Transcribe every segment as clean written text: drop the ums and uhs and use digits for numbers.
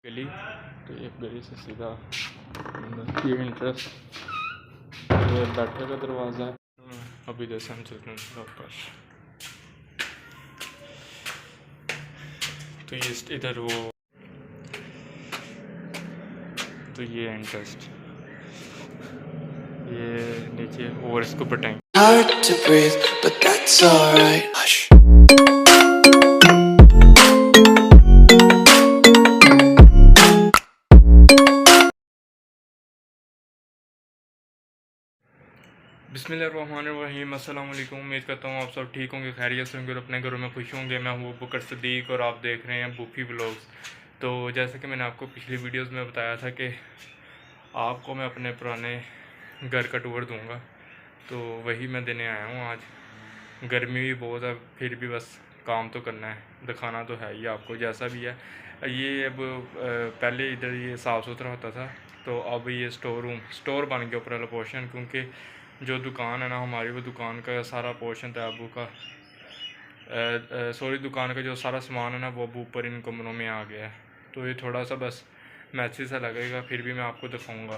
गली, तो एक गली से सीधा ये इंटरेस्ट ये बैठने का दरवाज़ा है। अभी जैसे हम चलते हैं ऊपर, तो ये इधर वो, तो ये इंटरेस्ट ये नीचे और इसको बताएंगे। Hard to breathe, but that's alright. Hush. बिस्मिल्लाहिर्रहमानिर्रहीम। अस्सलाम वालेकुम। उम्मीद करता हूँ आप सब ठीक होंगे, खैरियत से होंगे और अपने घरों में खुश होंगे। मैं हूँ बुकर सदीक और आप देख रहे हैं बूफी व्लॉग्स। तो जैसा कि मैंने आपको पिछली वीडियोस में बताया था कि आपको मैं अपने पुराने घर का टूर दूँगा, तो वही मैं देने आया हूँ आज। गर्मी भी बहुत है, फिर भी बस काम तो करना है, दिखाना तो है ही आपको जैसा भी है। ये अब पहले इधर ये साफ़ सुथरा होता था, तो अब ये स्टोर बन गया ऊपर वाला पोर्शन, क्योंकि जो दुकान है ना हमारी, वो दुकान का सारा पोर्शन था अबू का दुकान का जो सारा सामान है ना वो अबू ऊपर इन कमरों में आ गया है। तो ये थोड़ा सा बस मैसी सा लगेगा, फिर भी मैं आपको दिखाऊंगा,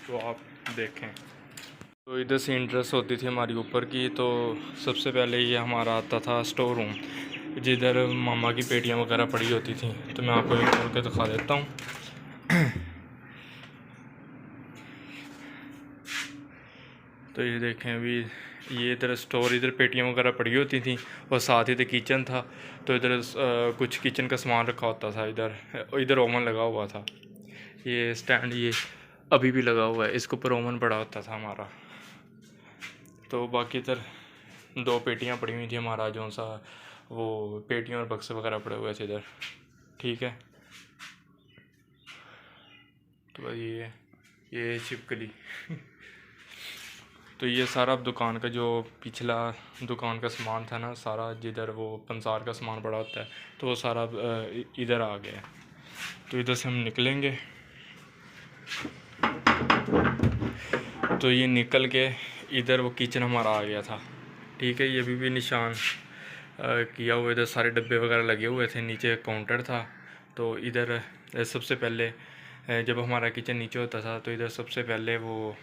तो आप देखें। तो इधर से इंट्रेस्ट होती थी हमारी ऊपर की। तो सबसे पहले ये हमारा आता था स्टोर रूम, जिधर मामा की पेटियाँ वगैरह पड़ी होती थी। तो मैं आपको ये खोल के दिखा देता हूँ। तो ये देखें, अभी ये इधर स्टोर, इधर पेटियाँ वगैरह पड़ी होती थी और साथ ही इधर किचन था। तो इधर कुछ किचन का सामान रखा होता था। इधर ओवन लगा हुआ था, ये स्टैंड ये अभी भी लगा हुआ है, इसके ऊपर ओवन पड़ा होता था हमारा। तो बाकी इधर दो पेटियाँ पड़ी हुई थी हमारा, जो सा वो पेटियाँ और बक्से वगैरह पड़े हुए थे इधर, ठीक है। तो ये छिपकली तो ये सारा अब दुकान का जो पिछला दुकान का सामान था ना सारा, जिधर वो पंसार का सामान पड़ा होता है, तो वो सारा इधर आ गया है। तो इधर से हम निकलेंगे, तो ये निकल के इधर वो किचन हमारा आ गया था, ठीक है। ये भी निशान किया हुआ, इधर सारे डब्बे वगैरह लगे हुए थे, नीचे काउंटर था। तो इधर सबसे पहले जब हमारा किचन नीचे होता था, तो इधर सबसे पहले वो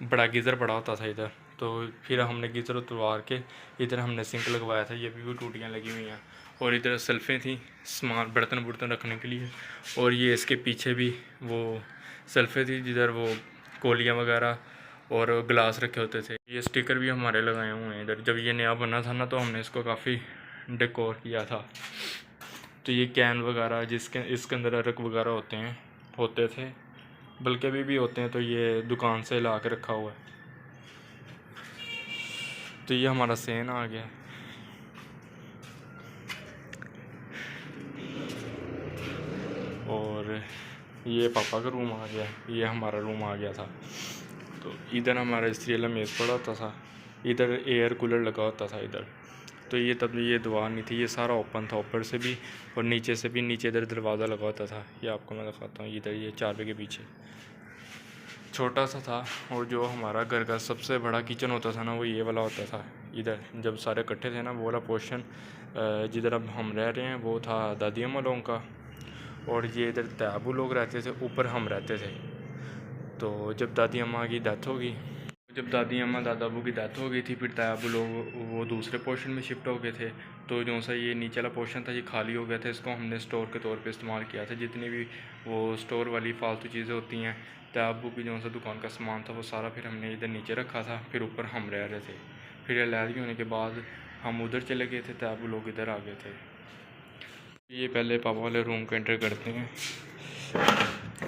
बड़ा गीज़र पड़ा होता था इधर। तो फिर हमने गीज़र उतरवा के इधर हमने सिंक लगवाया था, ये भी टूटियाँ लगी हुई हैं। और इधर सेल्फ़ें थी सामान बर्तन बुर्तन रखने के लिए, और ये इसके पीछे भी वो सेल्फ़ें थी जिधर वो कोलियाँ वगैरह और गिलास रखे होते थे। ये स्टिकर भी हमारे लगाए हुए हैं इधर। जब ये नया बना था ना, तो हमने इसको काफ़ी डेकोर किया था। तो ये कैन वगैरह इसके अंदर अरक वगैरह होते थे, बल्कि अभी भी होते हैं। तो ये दुकान से ला के रखा हुआ है। तो ये हमारा सेन आ गया, और ये पापा का रूम आ गया, ये हमारा रूम आ गया था। तो इधर हमारा स्त्री वाला मेज़ पड़ा होता था, इधर एयर कूलर लगा होता था इधर। तो ये तब ये दीवार नहीं थी, ये सारा ओपन था, ऊपर से भी और नीचे से भी। नीचे इधर दरवाज़ा लगा होता था, ये आपको मैं दिखाता हूँ। इधर ये 4 के पीछे छोटा सा था। और जो हमारा घर का सबसे बड़ा किचन होता था ना, वो ये वाला होता था। इधर जब सारे इकट्ठे थे ना, वो वाला पोर्शन जिधर अब हम रह रहे हैं, वो था दादी अम्मा लोगों का। और ये इधर तैबू लोग रहते थे, ऊपर हम रहते थे। तो जब दादी अम्मा की डेथ होगी, जब दादी अम्मा दादा अबू की डेथ हो गई थी, फिर तैबू लोग वो दूसरे पोर्शन में शिफ्ट हो गए थे। तो जो सा ये नीचे वाला पोर्शन था, ये खाली हो गया था। इसको हमने स्टोर के तौर पे इस्तेमाल किया था। जितनी भी वो स्टोर वाली फालतू चीज़ें होती हैं, तैबू की जो सा दुकान का सामान था, वो सारा फिर हमने इधर नीचे रखा था। फिर ऊपर हम रह रहे थे। फिर अलहदगी होने के बाद हम उधर चले गए थे, तैबू लोग इधर आ गए थे। ये पहले पापा वाले रूम को एंटर करते हैं।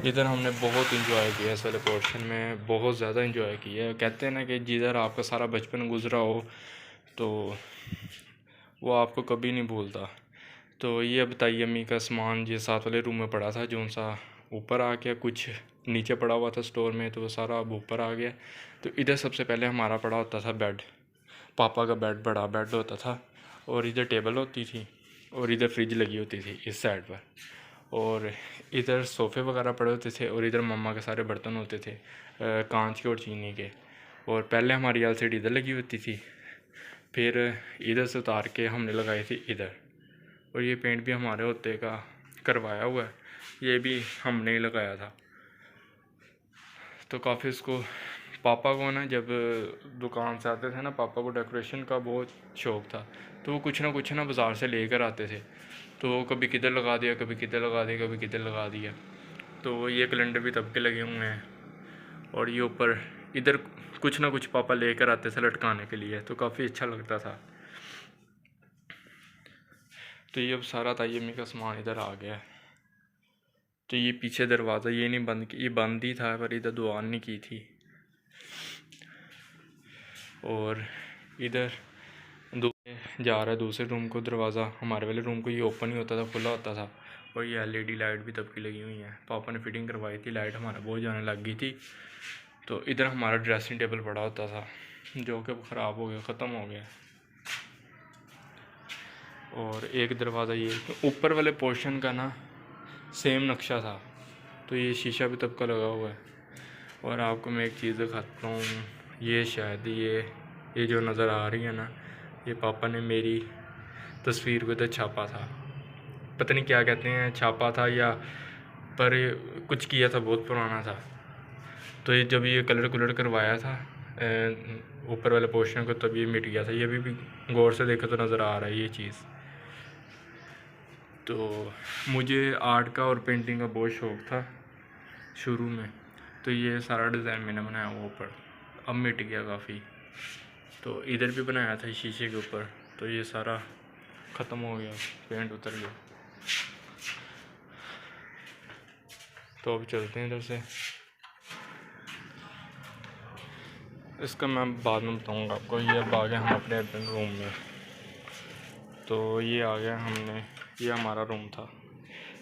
इधर हमने बहुत इंजॉय किया, इस वाले पोर्शन में बहुत ज़्यादा इंजॉय किया है। कहते हैं ना कि जिधर आपका सारा बचपन गुजरा हो, तो वो आपको कभी नहीं भूलता। तो ये अब ताई अम्मी का सामान ये साथ वाले रूम में पड़ा था, जो सा ऊपर आ गया। कुछ नीचे पड़ा हुआ था स्टोर में, तो वो सारा अब ऊपर आ गया। तो इधर सबसे पहले हमारा पड़ा होता था बेड, पापा का बेड, बड़ा बेड होता था। और इधर टेबल होती थी, और इधर फ्रिज लगी होती थी इस साइड पर। और इधर सोफ़े वगैरह पड़े होते थे, और इधर मम्मा के सारे बर्तन होते थे कांच के और चीनी के। और पहले हमारी एलसीडी इधर लगी होती थी, फिर इधर से उतार के हमने लगाई थी इधर। और ये पेंट भी हमारे होते का करवाया हुआ है। ये भी हमने ही लगाया था। तो काफ़ी इसको पापा को ना, जब दुकान से आते थे ना, पापा को डेकोरेशन का बहुत शौक़ था, तो वो कुछ ना बाज़ार से लेकर आते थे। तो वो कभी किधर लगा दिया, कभी किधर लगा दिया, कभी किधर लगा दिया। तो ये कैलेंडर भी तब के लगे हुए हैं। और ये ऊपर इधर कुछ ना कुछ पापा लेकर आते थे लटकाने के लिए, तो काफ़ी अच्छा लगता था। तो ये अब सारा तायमी का सामान इधर आ गया है। तो ये पीछे दरवाज़ा ये नहीं बंद, ये बंद ही था पर इधर दुआन नहीं की थी। और इधर जा रहा है दूसरे रूम को दरवाज़ा, हमारे वाले रूम को ये ओपन ही होता था, खुला होता था। और ये LED लाइट भी तब की लगी हुई है, पापा ने फिटिंग करवाई थी, लाइट हमारा बहुत जाने लग गई थी। तो इधर हमारा ड्रेसिंग टेबल पड़ा होता था, जो कि ख़राब हो गया, ख़त्म हो गया। और एक दरवाज़ा ये ऊपर वाले पोर्शन का ना सेम नक्शा था, तो ये शीशा भी तब का लगा हुआ है। और आपको मैं एक चीज़ दिखाता हूँ, ये शायद ये जो नज़र आ रही है ना, ये पापा ने मेरी तस्वीर को इधर छापा था, पता नहीं क्या कहते हैं, छापा था या पर कुछ किया था, बहुत पुराना था। तो ये जब ये कलर करवाया था ऊपर वाले पोर्शन को, तब ये मिट गया था। ये भी गौर से देखो तो नज़र आ रहा है ये चीज़। तो मुझे आर्ट का और पेंटिंग का बहुत शौक़ था शुरू में, तो ये सारा डिज़ाइन मैंने बनाया वो ऊपर, अब मिट गया काफ़ी। तो इधर भी बनाया था शीशे के ऊपर, तो ये सारा ख़त्म हो गया, पेंट उतर गया। तो अब चलते हैं इधर से, इसका मैं बाद में बताऊंगा आपको। ये अब आ गया हम अपने रूम में। तो ये आ गया हमने, ये हमारा रूम था।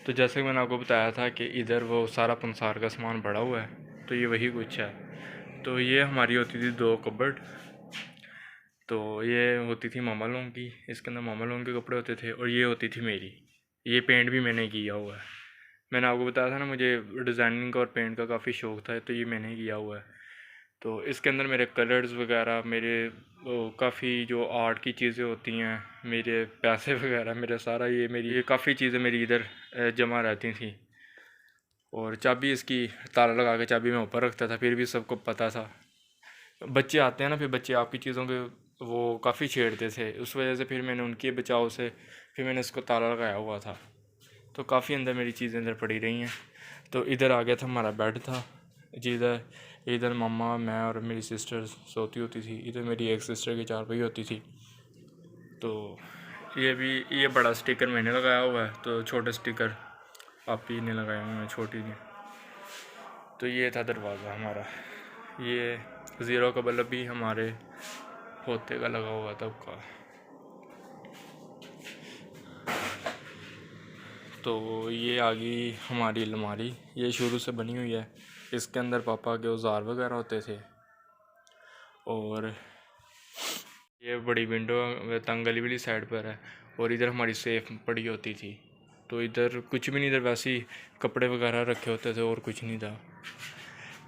तो जैसे मैंने आपको बताया था कि इधर वो सारा पंसार का सामान पड़ा हुआ है, तो ये वही कुछ है। तो ये हमारी होती थी 2 कबर्ड। तो ये होती थी मामा लोगों की, इसके अंदर मामा लोगों के कपड़े होते थे, और ये होती थी मेरी। ये पेंट भी मैंने किया हुआ है। मैंने आपको बताया था ना मुझे डिज़ाइनिंग का और पेंट का काफ़ी शौक़ था, तो ये मैंने किया हुआ है। तो इसके अंदर मेरे कलर्स वगैरह, मेरे काफ़ी जो आर्ट की चीज़ें होती हैं, मेरे पैसे वगैरह, मेरा सारा ये काफ़ी चीज़ें मेरी इधर जमा रहती थी। और चाबी इसकी ताला लगा के चाबी मैं ऊपर रखता था, फिर भी सबको पता था। बच्चे आते हैं ना, फिर बच्चे आपकी चीज़ों के वो काफ़ी छेड़ते थे, उस वजह से फिर मैंने उनके बचाव से फिर मैंने इसको ताला लगाया हुआ था। तो काफ़ी अंदर मेरी चीज़ें अंदर पड़ी रही हैं। तो इधर आ गया था हमारा बेड था, इधर मम्मा, मैं और मेरी सिस्टर सोती होती थी। इधर मेरी एक सिस्टर की चारपाई होती थी। तो ये बड़ा स्टिकर मैंने लगाया हुआ है, तो छोटे स्टिकर पापी ने लगाए हुए हैं, छोटी ने। तो ये था दरवाज़ा हमारा। ये 0 का बल्ब भी हमारे होते का लगा हुआ तब का। तो ये आ गई हमारी अलमारी, ये शुरू से बनी हुई है। इसके अंदर पापा के औजार वगैरह होते थे। और ये बड़ी विंडो तंगली वाली साइड पर है, और इधर हमारी सेफ पड़ी होती थी। तो इधर कुछ भी नहीं, इधर वैसे ही कपड़े वगैरह रखे होते थे और कुछ नहीं था।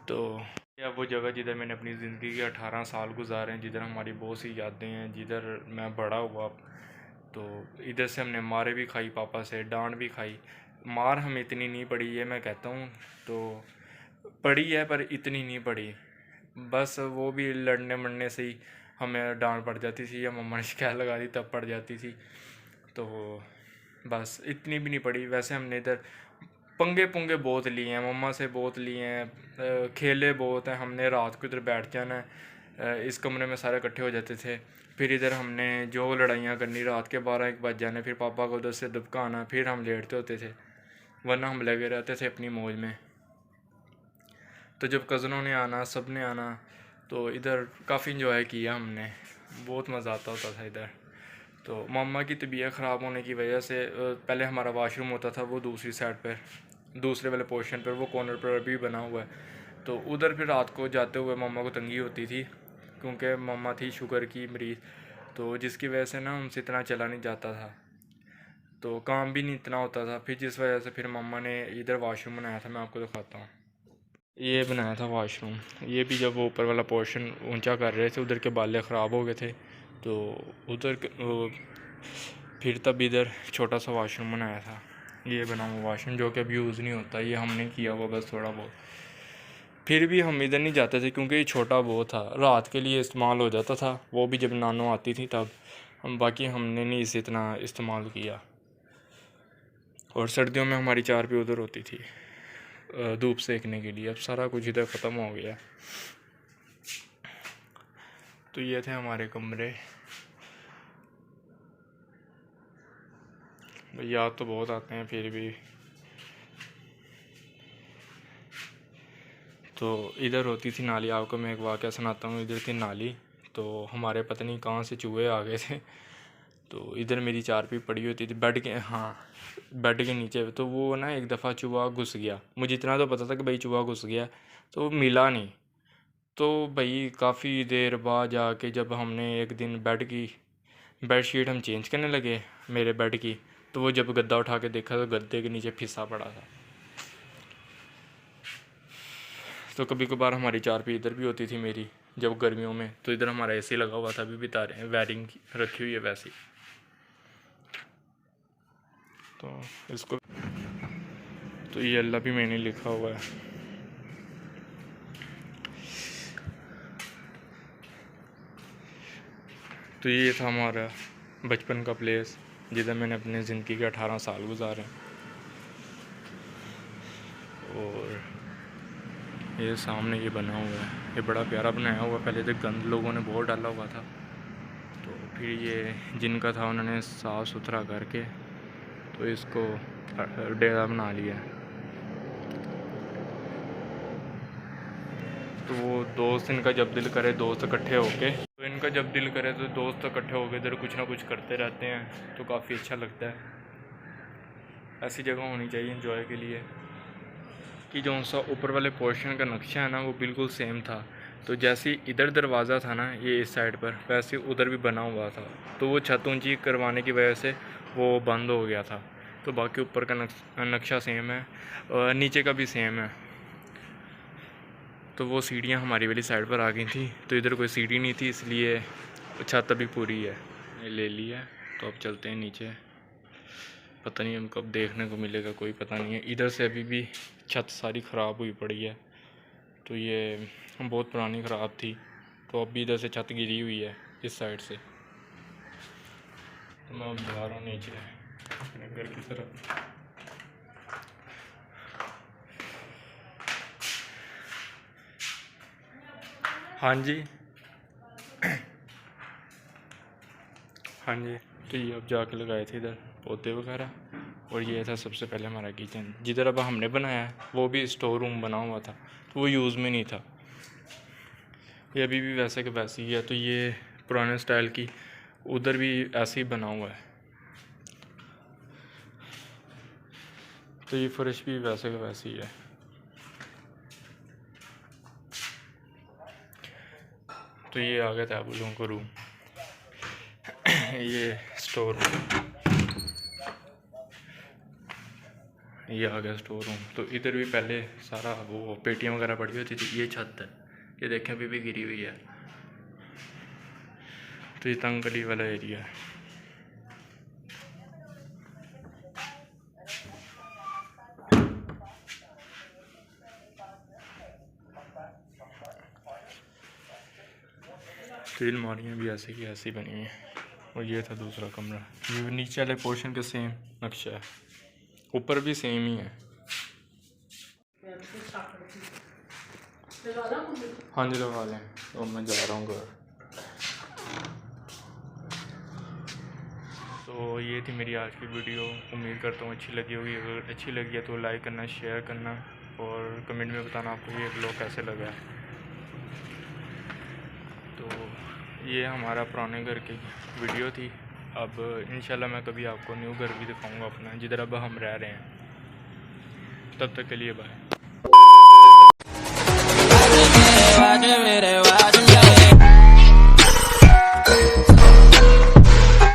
तो यह वो जगह जिधर मैंने अपनी ज़िंदगी के 18 साल गुजारे हैं, जिधर हमारी बहुत सी यादें हैं, जिधर मैं बड़ा हुआ। तो इधर से हमने मारें भी खाई पापा से, डांट भी खाई। मार हमें इतनी नहीं पड़ी है, मैं कहता हूँ, तो पड़ी है पर इतनी नहीं पड़ी। बस वो भी लड़ने मरने से ही हमें डांट पड़ जाती थी, या मम्मा ने शिकायत लगा दी तब पड़ जाती थी। तो बस इतनी भी नहीं पड़ी। वैसे हमने इधर पंगे पुंगे बहुत लिए हैं, मम्मा से बहुत लिए हैं, खेले बहुत हैं हमने। रात को इधर बैठ जाना है, इस कमरे में सारे इकट्ठे हो जाते थे। फिर इधर हमने जो लड़ाइयाँ करनी, रात के 12-1 बज जाने, फिर पापा को उधर से दबका आना, फिर हम लेटते होते थे, वरना हम लगे रहते थे अपनी मौज में। तो जब कज़नों ने आना, सब ने आना, तो इधर काफ़ी इंजॉय किया हमने, बहुत मज़ा आता होता था इधर। तो मम्मा की तबीयत ख़राब होने की वजह से पहले हमारा वाशरूम होता था वो दूसरी साइड पर, दूसरे वाले पोर्शन पर, वो कॉर्नर पर अभी बना हुआ है। तो उधर फिर रात को जाते हुए मम्मा को तंगी होती थी, क्योंकि मम्मा थी शुगर की मरीज़, तो जिसकी वजह से ना उनसे इतना चला नहीं जाता था, तो काम भी नहीं इतना होता था। फिर जिस वजह से फिर मम्मा ने इधर वाशरूम बनाया था, मैं आपको दिखाता हूँ। ये बनाया था वाशरूम। ये भी जब वो ऊपर वाला पोर्शन ऊंचा कर रहे थे, उधर के बाले ख़राब हो गए थे, तो उधर फिर तब इधर छोटा सा वाशरूम बनाया था। ये बना हुआ वाशरूम जो कि अब यूज़ नहीं होता, ये हमने किया हुआ बस थोड़ा बहुत। फिर भी हम इधर नहीं जाते थे क्योंकि ये छोटा वो था, रात के लिए इस्तेमाल हो जाता था, वो भी जब नानो आती थी तब। बाकी हमने नहीं इसे इतना इस्तेमाल किया। और सर्दियों में हमारी चारपाई उधर होती थी धूप सेकने के लिए। अब सारा कुछ इधर ख़त्म हो गया। तो ये थे हमारे कमरे। याद तो बहुत आते हैं फिर भी। तो इधर होती थी नाली। आपको मैं एक वाक़या सुनाता हूँ। इधर थी नाली, तो हमारे पता नहीं कहाँ से चूहे आ गए थे। तो इधर मेरी चारपाई पड़ी होती थी बेड के, हाँ बेड के नीचे। तो वो ना एक दफ़ा चूहा घुस गया। मुझे इतना तो पता था कि भाई चूहा घुस गया, तो वो मिला नहीं। तो भाई काफ़ी देर बाद जाके जब हमने एक दिन बेडशीट हम चेंज करने लगे मेरे बेड की, तो वो जब गद्दा उठा के देखा तो गद्दे के नीचे फिसा पड़ा था। तो कभी कभार हमारी चारपाई इधर भी होती थी मेरी जब गर्मियों में। तो इधर हमारा एसी लगा हुआ था, अभी भी तारे वायरिंग रखी हुई है वैसी। तो इसको तो ये अल्लाह भी मैंने लिखा हुआ है। तो ये था हमारा बचपन का प्लेस जिधर मैंने अपने ज़िंदगी के 18 साल गुजारे। और ये सामने ये बना हुआ है, ये बड़ा प्यारा बनाया हुआ। पहले तो गंद लोगों ने बहुत डाला हुआ था, तो फिर ये जिनका था उन्होंने साफ़ सुथरा करके तो इसको डेरा बना लिया। तो वो दोस्त इनका जब दिल करे दोस्त इकट्ठे होके इधर कुछ ना कुछ करते रहते हैं, तो काफ़ी अच्छा लगता है। ऐसी जगह होनी चाहिए एंजॉय के लिए। कि जो सा ऊपर वाले पोर्शन का नक्शा है ना वो बिल्कुल सेम था। तो जैसे इधर दरवाज़ा था ना ये इस साइड पर, वैसे उधर भी बना हुआ था। तो वो छत ऊंची करवाने की वजह से वो बंद हो गया था। तो बाकी ऊपर का नक्शा सेम है और नीचे का भी सेम है। तो वो सीढ़ियाँ हमारी वाली साइड पर आ गई थी, तो इधर कोई सीढ़ी नहीं थी, इसलिए छत अभी पूरी है। ये ले लिया, तो अब चलते हैं नीचे। पता नहीं हमको अब देखने को मिलेगा, कोई पता नहीं है। इधर से अभी भी छत सारी ख़राब हुई पड़ी है, तो ये बहुत पुरानी ख़राब थी। तो अब भी इधर से छत गिरी हुई है इस साइड से। तो मैं अब जा रहा हूँ नीचे अपने घर की तरफ। हाँ जी हाँ जी। तो ये अब जाके लगाए थे इधर पौधे वगैरह। और ये था सबसे पहले हमारा किचन, जिधर अब हमने बनाया है वो भी स्टोर रूम बना हुआ था, तो वो यूज़ में नहीं था। ये अभी भी वैसे के वैसे ही है। तो ये पुराने स्टाइल की, उधर भी ऐसे ही बना हुआ है। तो ये फर्श भी वैसे का वैसे ही है। तो ये आ गया था आप लोगों को रूम। ये स्टोर रूम, ये आ गया स्टोर रूम। तो इधर भी पहले सारा वो पेटियाँ वगैरह पड़ी होती थी। ये छत है, ये देखें अभी भी गिरी हुई है। तो ये तंग गली वाला एरिया है। तो ये अलमारियाँ भी ऐसे की ऐसी बनी हैं। और ये था दूसरा कमरा। ये नीचे वाले पोर्शन का सेम नक्शा है, ऊपर भी सेम ही है। हाँ जी लगा लें। तो मैं जा रहा हूँ घर। तो ये थी मेरी आज की वीडियो। उम्मीद करता हूँ अच्छी लगी होगी। अगर अच्छी लगी है तो लाइक करना, शेयर करना और कमेंट में बताना आपको ये ब्लॉग कैसे लगा। तो ये हमारा पुराने घर की वीडियो थी। अब इंशाल्लाह मैं कभी आपको न्यू घर भी दिखाऊंगा अपना, जिधर अब हम रह रहे हैं। तब तक के लिए बाय।